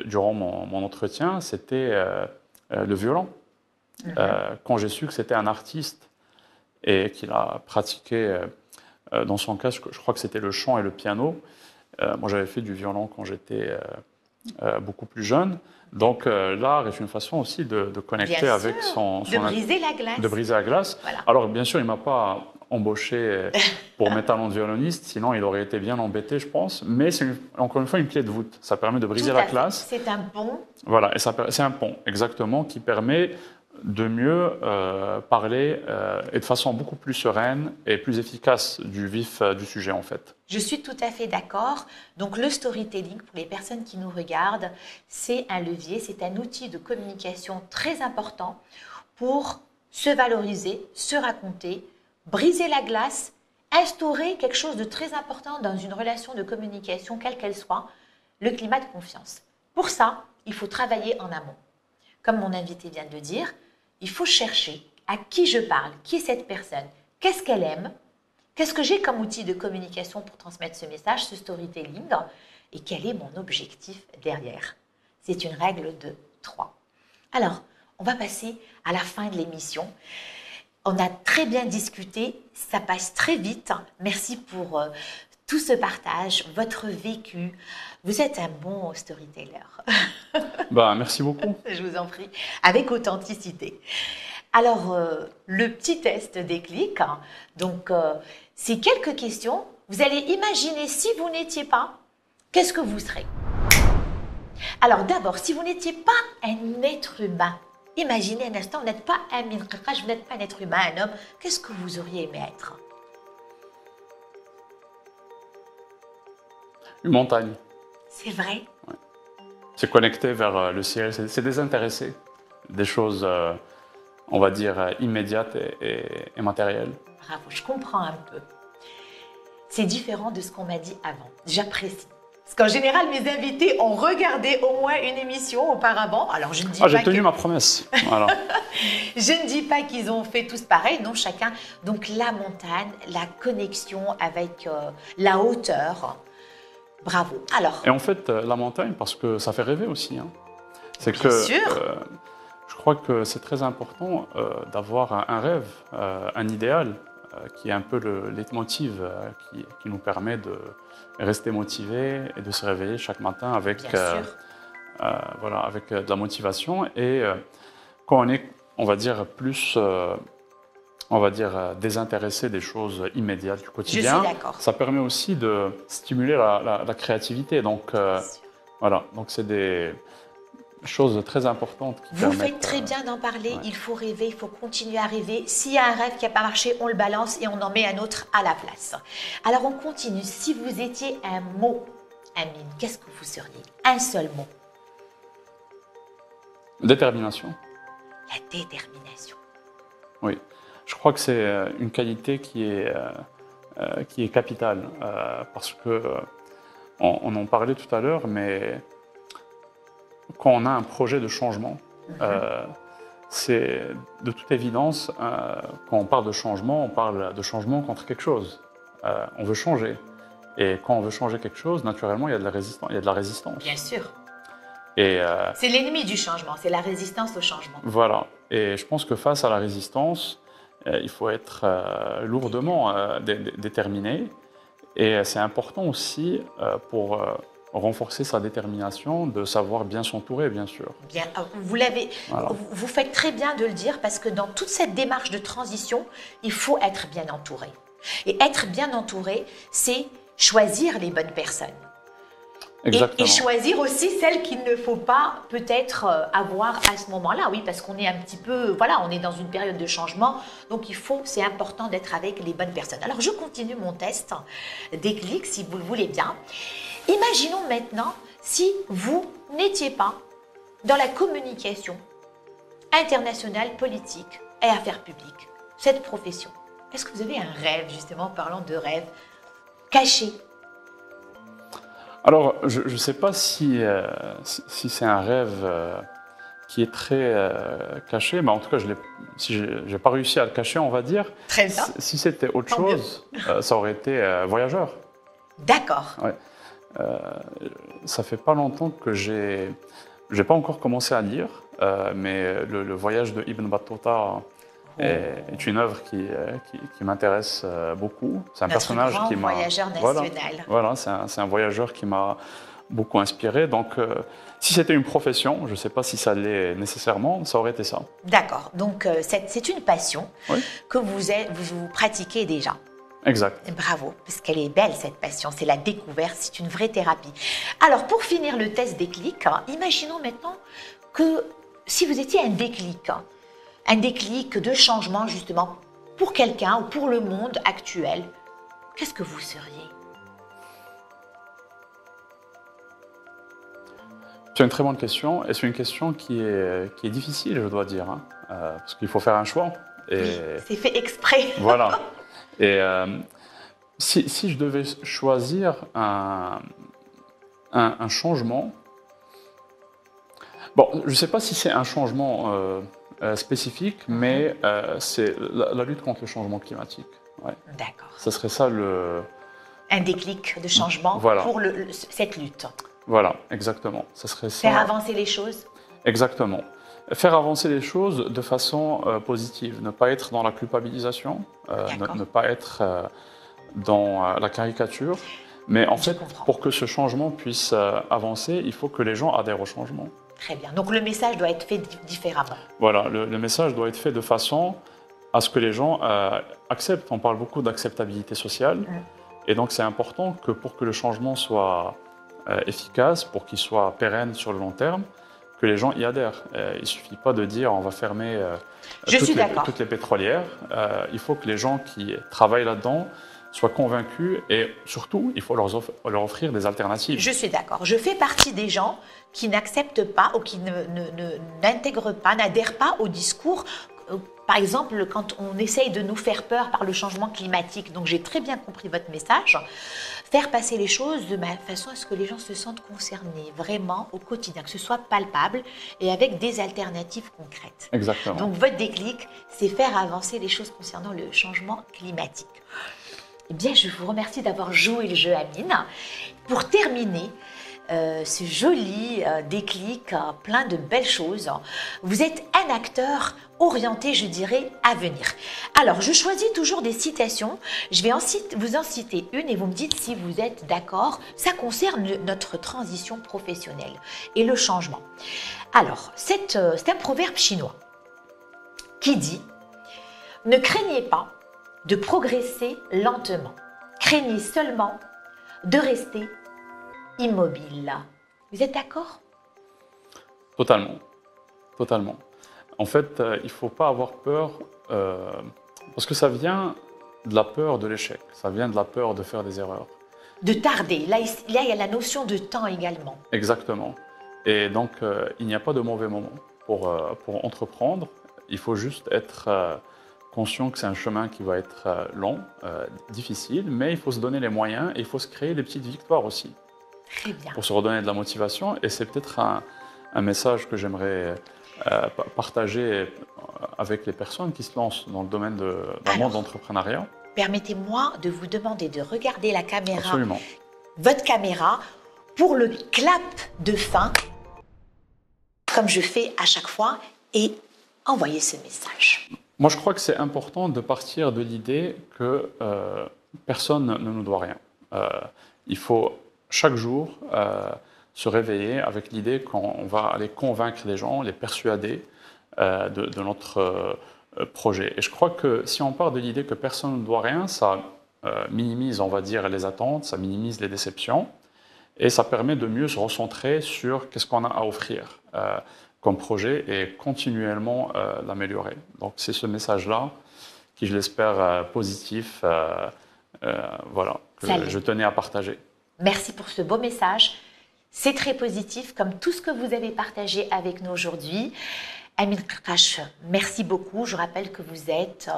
durant mon entretien, c'était le violon. Quand j'ai su que c'était un artiste et qu'il a pratiqué, dans son cas, je crois que c'était le chant et le piano. Moi, j'avais fait du violon quand j'étais beaucoup plus jeune. Donc, l'art est une façon aussi de connecter avec de briser la glace. De briser la glace. Voilà. Alors, bien sûr, il ne m'a pas embauché pour mes talents de violoniste, sinon il aurait été bien embêté, je pense. Mais c'est encore une fois une clé de voûte. Ça permet de briser la glace. C'est un pont. Voilà, et c'est un pont, exactement, qui permet de mieux parler et de façon beaucoup plus sereine et plus efficace du vif du sujet, en fait. Je suis tout à fait d'accord. Donc, le storytelling, pour les personnes qui nous regardent, c'est un levier, c'est un outil de communication très important pour se valoriser, se raconter, briser la glace, instaurer quelque chose de très important dans une relation de communication, quelle qu'elle soit, le climat de confiance. Pour ça, il faut travailler en amont. Comme mon invité vient de le dire, il faut chercher à qui je parle, qui est cette personne, qu'est-ce qu'elle aime, qu'est-ce que j'ai comme outil de communication pour transmettre ce message, ce storytelling, et quel est mon objectif derrière. C'est une règle de 3. Alors, on va passer à la fin de l'émission. On a très bien discuté, ça passe très vite. Merci pour tout ce partage, votre vécu. Vous êtes un bon storyteller. Merci beaucoup. Je vous en prie, avec authenticité. Alors, le petit test déclic, donc c'est quelques questions. Vous allez imaginer si vous n'étiez pas, qu'est-ce que vous serez? Alors d'abord, si vous n'étiez pas un être humain, imaginez un instant, vous n'êtes pas un minqaqaj, vous n'êtes pas un être humain, un homme, qu'est-ce que vous auriez aimé être? Une montagne. C'est vrai? Ouais. C'est connecté vers le ciel, c'est désintéressé. Des choses, on va dire, immédiates et matérielles. Bravo, je comprends un peu. C'est différent de ce qu'on m'a dit avant. J'apprécie. Parce qu'en général, mes invités ont regardé au moins une émission auparavant. Alors, je ne dis pas j'ai tenu ma promesse. Voilà. Je ne dis pas qu'ils ont fait tous pareil, non, chacun. Donc, la montagne, la connexion avec la hauteur. Bravo. Alors. Et en fait, la montagne, parce que ça fait rêver aussi. Hein. C'est bien que sûr. Je crois que c'est très important d'avoir un rêve, un idéal, qui est un peu le leitmotiv qui nous permet de rester motivé et de se réveiller chaque matin avec, avec de la motivation. Et quand on est, on va dire, plus désintéressé des choses immédiates du quotidien, ça permet aussi de stimuler la créativité. Donc, voilà, donc c'est des choses très importantes qui Vous faites très bien d'en parler, il faut rêver, il faut continuer à rêver. S'il y a un rêve qui n'a pas marché, on le balance et on en met un autre à la place. Alors on continue. Si vous étiez un mot, Amine, qu'est-ce que vous seriez? Un seul mot. Détermination. La détermination. Oui, je crois que c'est une qualité qui est capitale parce que on en parlait tout à l'heure, mais quand on a un projet de changement, c'est de toute évidence, quand on parle de changement, on parle de changement contre quelque chose. On veut changer. Et quand on veut changer quelque chose, naturellement, il y a de la résistance. Bien sûr. C'est l'ennemi du changement, c'est la résistance au changement. Voilà. Et je pense que face à la résistance, il faut être lourdement déterminé. Et c'est important aussi pour renforcer sa détermination, de savoir bien s'entourer, bien sûr. Bien, vous faites très bien de le dire parce que dans toute cette démarche de transition, il faut être bien entouré. Et être bien entouré, c'est choisir les bonnes personnes. Exactement. Et choisir aussi celles qu'il ne faut pas peut-être avoir à ce moment-là, oui, parce qu'on est un petit peu, voilà, on est dans une période de changement, donc c'est important d'être avec les bonnes personnes. Alors je continue mon test déclic, si vous le voulez bien. Imaginons maintenant si vous n'étiez pas dans la communication internationale, politique et affaires publiques, cette profession. Est-ce que vous avez un rêve, justement, parlant de rêve, caché? Alors, je ne sais pas si c'est un rêve qui est très caché, mais en tout cas, si je n'ai pas réussi à le cacher, on va dire. Très bien. Si c'était autre chose, ça aurait été voyageur. D'accord. Ouais. Ça fait pas longtemps que j'ai pas encore commencé à lire, mais le voyage de Ibn Battuta est une œuvre qui m'intéresse beaucoup. C'est un personnage qui m'a. Voyageur national. Voilà, c'est un voyageur qui m'a beaucoup inspiré. Donc, si c'était une profession, je ne sais pas si ça l'est nécessairement, ça aurait été ça. D'accord. Donc, c'est une passion que vous pratiquez déjà. Exact. Bravo, parce qu'elle est belle cette passion, c'est la découverte, c'est une vraie thérapie. Alors pour finir le test déclic, imaginons maintenant que si vous étiez un déclic de changement justement pour quelqu'un ou pour le monde actuel, qu'est-ce que vous seriez? C'est une très bonne question et c'est une question qui est difficile, je dois dire, hein, parce qu'il faut faire un choix. Et oui, c'est fait exprès. Voilà. Et si je devais choisir un changement, bon, je ne sais pas si c'est un changement spécifique, mais c'est la lutte contre le changement climatique. Ouais. D'accord. Ce serait ça un déclic de changement voilà. pour cette lutte. Voilà, exactement. Ça serait ça. Faire avancer les choses. Exactement. Faire avancer les choses de façon positive, ne pas être dans la culpabilisation, ne pas être dans la caricature. Mais en fait, pour que ce changement puisse avancer, il faut que les gens adhèrent au changement. Très bien. Donc le message doit être fait différemment. Voilà, le message doit être fait de façon à ce que les gens acceptent. On parle beaucoup d'acceptabilité sociale. Et donc c'est important que pour que le changement soit efficace, pour qu'il soit pérenne sur le long terme, que les gens y adhèrent. Il ne suffit pas de dire on va fermer toutes les pétrolières. Il faut que les gens qui travaillent là-dedans soient convaincus et surtout, il faut leur offrir des alternatives. Je suis d'accord. Je fais partie des gens qui n'acceptent pas ou qui n'intègrent pas, n'adhèrent pas au discours. Par exemple, quand on essaye de nous faire peur par le changement climatique, donc j'ai très bien compris votre message, faire passer les choses de façon à ce que les gens se sentent concernés vraiment au quotidien, que ce soit palpable et avec des alternatives concrètes. Exactement. Donc votre déclic, c'est faire avancer les choses concernant le changement climatique. Eh bien, je vous remercie d'avoir joué le jeu, Amine. Pour terminer, ce joli déclic, plein de belles choses. Vous êtes un acteur orienté, je dirais, à venir. Alors, je choisis toujours des citations. Je vais vous en citer une et vous me dites si vous êtes d'accord. Ça concerne notre transition professionnelle et le changement. Alors, c'est un proverbe chinois qui dit « Ne craignez pas de progresser lentement. Craignez seulement de rester immobile. » Vous êtes d'accord? Totalement. Totalement. En fait, il ne faut pas avoir peur, parce que ça vient de la peur de l'échec, ça vient de la peur de faire des erreurs. De tarder. Là, il y a la notion de temps également. Exactement. Et donc, il n'y a pas de mauvais moment pour entreprendre. Il faut juste être conscient que c'est un chemin qui va être long, difficile, mais il faut se donner les moyens et il faut se créer des petites victoires aussi. Très bien. Pour se redonner de la motivation. Et c'est peut-être un message que j'aimerais partager avec les personnes qui se lancent dans le domaine dans le monde de l'entrepreneuriat. Permettez-moi de vous demander de regarder la caméra, Absolument. Votre caméra, pour le clap de fin, comme je fais à chaque fois, et envoyer ce message. Moi, je crois que c'est important de partir de l'idée que personne ne nous doit rien. Il faut chaque jour se réveiller avec l'idée qu'on va aller convaincre les gens, les persuader de notre projet. Et je crois que si on part de l'idée que personne ne doit rien, ça minimise, on va dire, les attentes, ça minimise les déceptions et ça permet de mieux se recentrer sur qu'est-ce qu'on a à offrir comme projet et continuellement l'améliorer. Donc c'est ce message-là qui, je l'espère, positif, voilà, que je tenais à partager. Merci pour ce beau message. C'est très positif, comme tout ce que vous avez partagé avec nous aujourd'hui. Amine Karkash, merci beaucoup. Je rappelle que vous êtes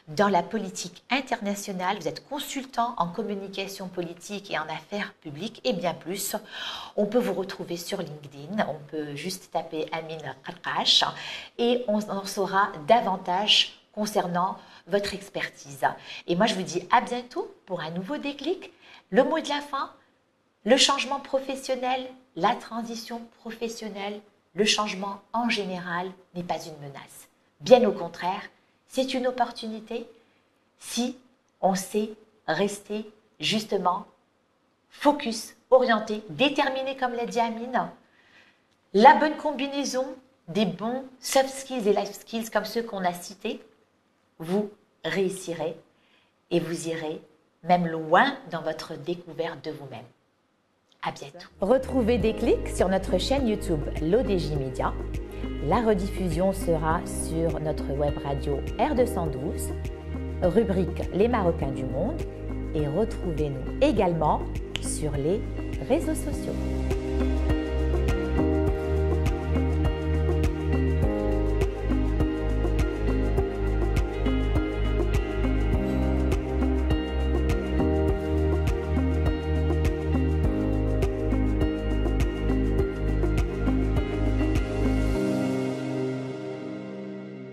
dans la politique internationale, vous êtes consultant en communication politique et en affaires publiques et bien plus. On peut vous retrouver sur LinkedIn, on peut juste taper Amine Karkash et on en saura davantage concernant votre expertise. Et moi, je vous dis à bientôt pour un nouveau déclic. Le mot de la fin, le changement professionnel, la transition professionnelle, le changement en général n'est pas une menace. Bien au contraire, c'est une opportunité si on sait rester justement focus, orienté, déterminé comme l'a dit Amine. La bonne combinaison des bons soft skills et life skills comme ceux qu'on a cités, vous réussirez et vous irez même loin dans votre découverte de vous-même. À bientôt. Retrouvez Déclic sur notre chaîne YouTube l'ODJ Média. La rediffusion sera sur notre web radio R212, rubrique Les Marocains du Monde, et retrouvez-nous également sur les réseaux sociaux.